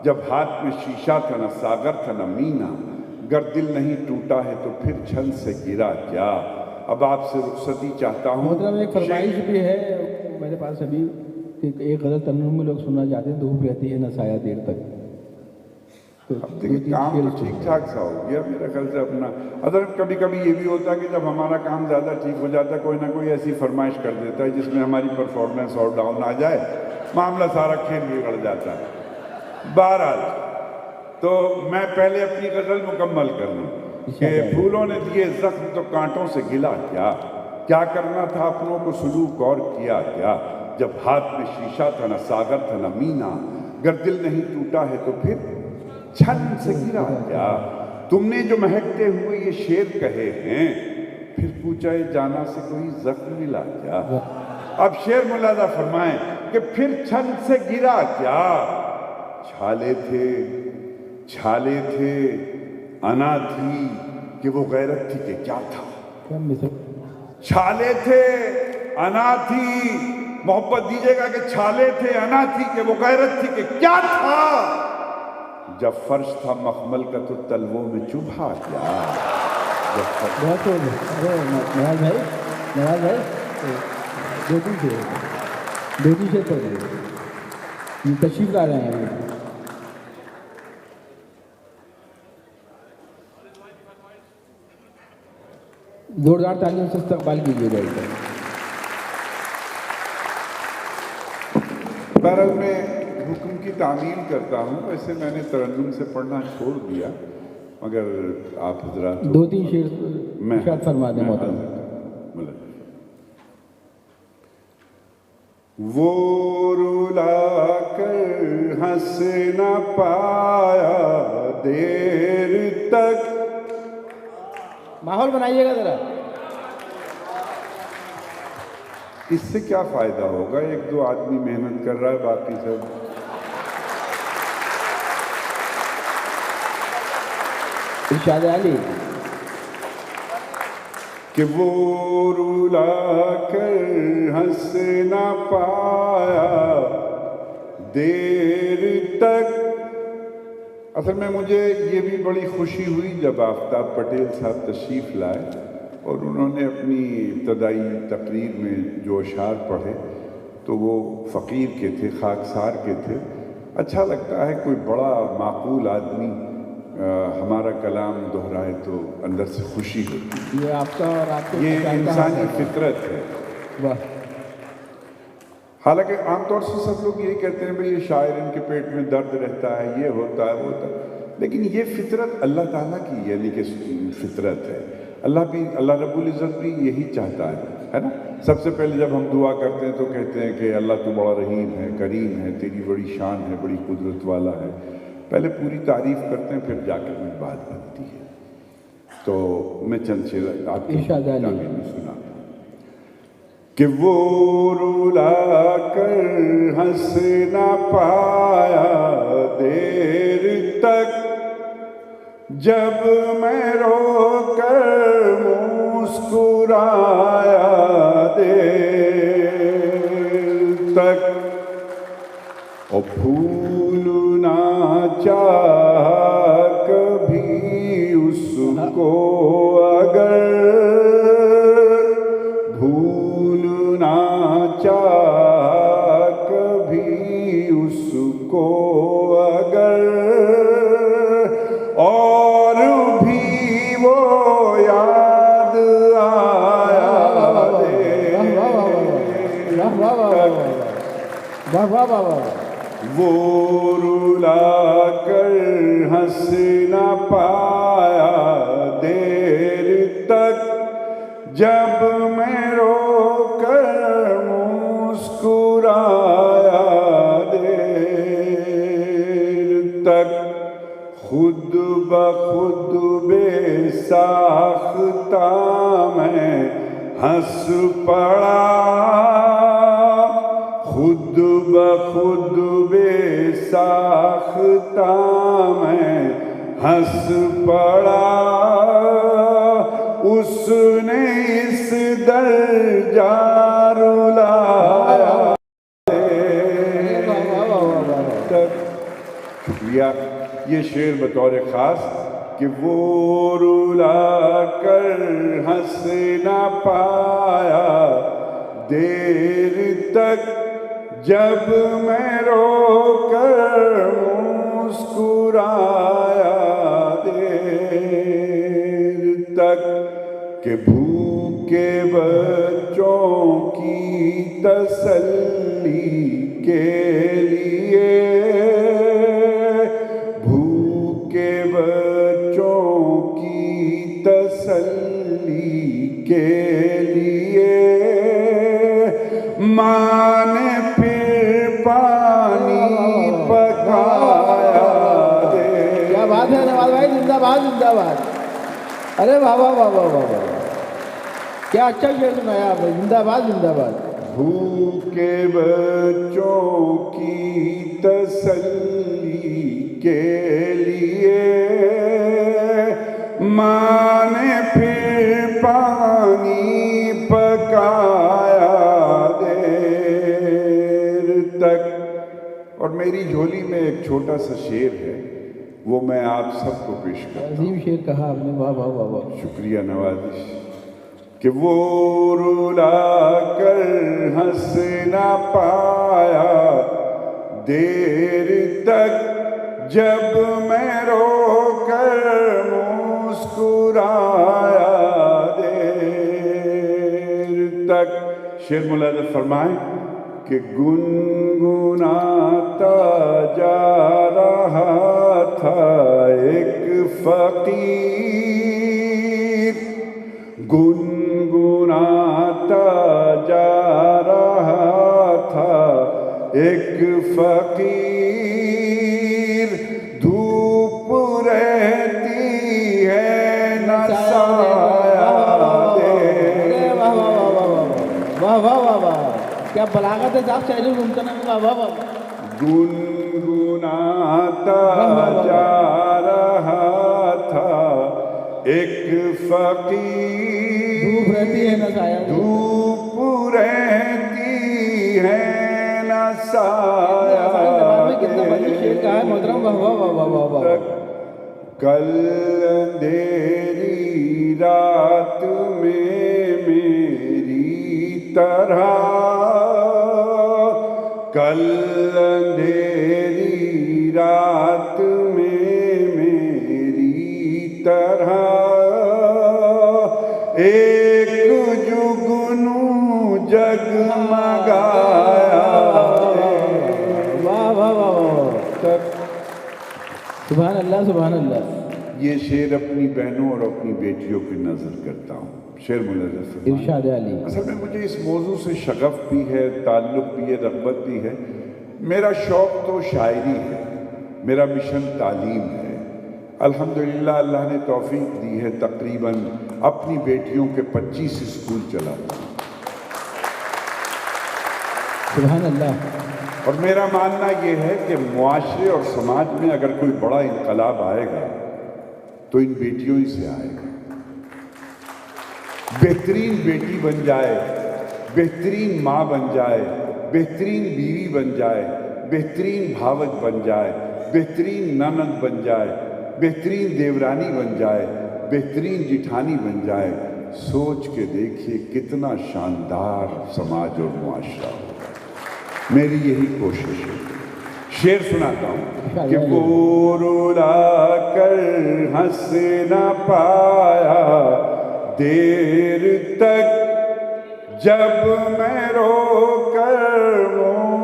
جب ہاتھ میں شیشہ تھا نہ ساغر تھا نہ مینا, گر دل نہیں ٹوٹا ہے تو پھر چھن سے گرا کیا. اب آپ سے رخصتی چاہتا ہوں. محترم ایک فرمائش بھی ہے میرے پاس ابھی کہ ایک غزل ترنم میں لوگ سننا چاہتے ہیں, دھوپ رہتی ہے نہ سایہ دیر تک. اب دیکھیں کام تو ٹھیک ٹھاک سا ہو گیا میرے خیال سے اپنا. اگر کبھی کبھی یہ بھی ہوتا ہے کہ جب ہمارا کام زیادہ ٹھیک ہو جاتا ہے, کوئی نہ کوئی ایسی فرمائش کر دیتا ہے جس میں ہماری پرفارمنس اور ڈاؤن آ جائے, معاملہ سارا کھیل بگڑ جاتا ہے. بہرحال تو میں پہلے اپنی غزل مکمل کر لوں کہ پھولوں نے دیے زخم تو کانٹوں سے گلا کیا. کیا کرنا تھا اپنوں کو سلوک اور کیا کیا. جب ہاتھ میں شیشہ تھا نہ ساغر تھا نہ مینا, گر دل نہیں ٹوٹا ہے تو پھر چھن سے گرا کیا. تم نے جو مہکتے ہوئے یہ شعر کہے ہیں, پھر پوچھا یہ جانا سے کوئی زخم ملا کیا. اب شعر ملاحظہ فرمائیں کہ پھر چھن سے گرا کیا. چھالے تھے انا تھی کہ وہ غیرت تھی کہ کیا تھا. چھالے تھے انا تھی, محبت دیجیے گا کہ چھالے تھے انا تھی کہ وہ غیرت تھی کہ کیا تھا. جب فرش تھا مخمل کا تو تلووں میں چبھا کیا. بہت ہو گیا. نواز بھائی بیٹی سے تشریف لا رہے ہیں. زوردار تعلیم سے استقبال کیجیے گا. بہرحال میں حکم کی تعمیل کرتا ہوں. ویسے میں نے ترنم سے پڑھنا چھوڑ دیا, مگر آپ حضرات 2-3 شعر ارشاد فرما دیں محترم. وہ رلا کر ہنس نہ پایا دیر تک. ماحول بنائیے گا ذرا. اس سے کیا فائدہ ہوگا, 1-2 آدمی محنت کر رہا ہے, باقی سب ارشاد علی. کہ وہ رلا کر ہنس نہ پایا دیر تک. اصل میں مجھے یہ بھی بڑی خوشی ہوئی جب آفتاب پٹیل صاحب تشریف لائے اور انہوں نے اپنی ابتدائی تقریر میں جو اشعار پڑھے تو وہ فقیر کے تھے, خاکسار کے تھے. اچھا لگتا ہے کوئی بڑا معقول آدمی ہمارا کلام دہرائے تو اندر سے خوشی ہوتی. یہ آپ کا اور آپ یہ انسانی فطرت ہے. واہ. حالانکہ عام طور سے سب لوگ یہی کہتے ہیں بھئی یہ شاعر ان کے پیٹ میں درد رہتا ہے, یہ ہوتا ہے وہ ہوتا ہے, لیکن یہ فطرت اللہ تعالیٰ کی یعنی کہ فطرت ہے. اللہ رب العزت بھی یہی چاہتا ہے نا. سب سے پہلے جب ہم دعا کرتے ہیں تو کہتے ہیں کہ اللہ تو بڑا رحیم ہے, کریم ہے, تیری بڑی شان ہے, بڑی قدرت والا ہے. پہلے پوری تعریف کرتے ہیں, پھر جا کے کوئی بات بنتی ہے. تو میں چند شعر آپ کی میں سنا کہ وہ رلا کر ہنس نہ پایا دیر تک, جب میں رو کر مسکرایا دیر تک, اور بھولنا چاہا کبھی اس کو اگر, بھولنا چاہا کبھی اس کو اگر, اور بھی وہ یاد آیا دیر واہ واہ واہ واہ. وہ رلا کر ہنس نہ پایا دیر تک جب میں رو کر مسکرایا دیر تک خود بخود بے ساختہ میں ہنس پڑا خود بخود بے ساختہ میں ہنس پڑا اس نے اس درجہ رلایا شکریہ. یہ شعر بطور خاص کہ وہ رلا کر ہنس نہ پایا دیر تک جب میں رو کر مسکرایا دیر تک کہ بھوکے بچوں کی تسلی کے لیے بھوکے بچوں کی تسلی کے لیے ماں نے پھر پانی پکایا دے. کیا بات ہے نواز بھائی, زندہ باد زندہ باد. ارے واہ واہ واہ واہ واہ واہ, کیا اچھا شعر سنایا آپ نے. زندہ باد زندہ باد. بھوکے بچوں کی تسلی کے لیے ماں نے پھر پانی پکایا دیر تک. اور میری جھولی میں ایک چھوٹا سا شعر ہے, وہ میں آپ سب کو پیش کرتا ہوں. عظیم شعر کہا آپ نے, واہ واہ واہ واہ. شکریہ نوازش. کہ وہ رلا کر ہنس نہ پایا دیر تک جب میں رو کر مسکرایا دیر تک. شعر ملاحظہ فرمائیں کہ گنگناتا جا رہا تھا ایک فقیر گنگناتا جا رہا تھا ایک فقیر دھوپ رہتی ہے نہ سایہ دے. واہ واہ واہ واہ, کیا بلاغت ہے صاحب شاعری ممکن ہے. واہ واہ واہ. گنگناتا جا رہا تھا ایک فقیر دھوپ رہتی ہے نہ سایہ, دھوپ رہتی ہے نہ سایہ. کتنا بڑی شعر کہا ہے محترم. واہ واہ واہ واہ واہ واہ. کل اندھیری رات میں میری طرح کل اندھیری رات میں میری طرح ایک جگنو جگمگایا. واہ واہ واہ واہ. سبحان اللہ سبحان اللہ. یہ شعر اپنی بہنوں اور اپنی بیٹیوں کی نظر کرتا ہوں. شعر ملحظ ارشاد علی. اصل میں مجھے اس موضوع سے شغف بھی ہے, تعلق بھی ہے, رغبت بھی ہے. میرا شوق تو شاعری ہے, میرا مشن تعلیم ہے. الحمدللہ اللہ نے توفیق دی ہے, تقریباً اپنی بیٹیوں کے 25 اسکول چلاتا ہوں. سبحان اللہ. اور میرا ماننا یہ ہے کہ معاشرے اور سماج میں اگر کوئی بڑا انقلاب آئے گا تو ان بیٹیوں ہی سے آئے گا. بہترین بیٹی بن جائے, بہترین ماں بن جائے, بہترین بیوی بن جائے, بہترین بھاوج بن جائے, بہترین نند بن جائے, بہترین دیورانی بن جائے, بہترین جٹھانی بن جائے, سوچ کے دیکھیے کتنا شاندار سماج اور معاشرہ ہوگا. میری یہی کوشش ہے. شعر سناتا ہوں کہ وہ رلا کر ہنس نہ پایا دیر تک جب میں رو کر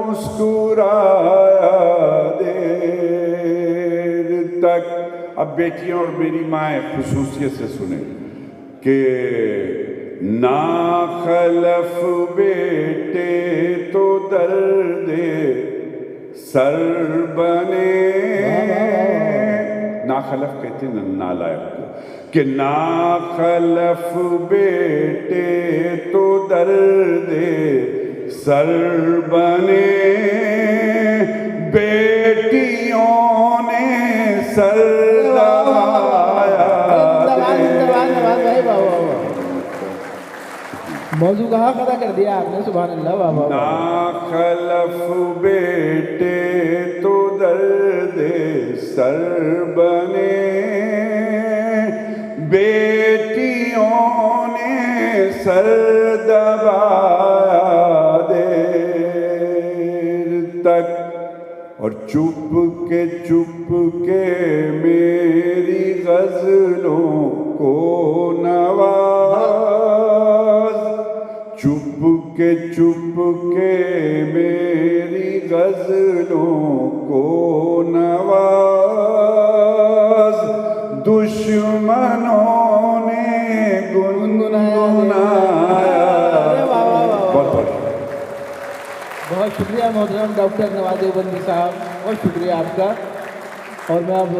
مسکرایا مسکرایا دیر تک. اب بیٹیاں اور میری مائیں خصوصیت سے سنیں کہ ناخلف بیٹے تو درد سر بنے. ناخلف کہتے ہیں نالائق کو کہ ناخلف بیٹے تو درد سر بنے. بیٹیوں نے سر دبایا. موضوع کہاں ادا کر دیا آپ نے, سبحان اللہ. واہ واہ. ناخلف بیٹے تو درد سر بنے. بیٹیوں نے سر دبایا دیر تک اور چپ کے میری غزلوں کو نواز. چپ کے میری غزلوں کو نواز. دشمنوں نے گنگنایا. بہت شکریہ محترم ڈاکٹر نواز دیوبندی صاحب, بہت شکریہ آپ کا. اور میں اب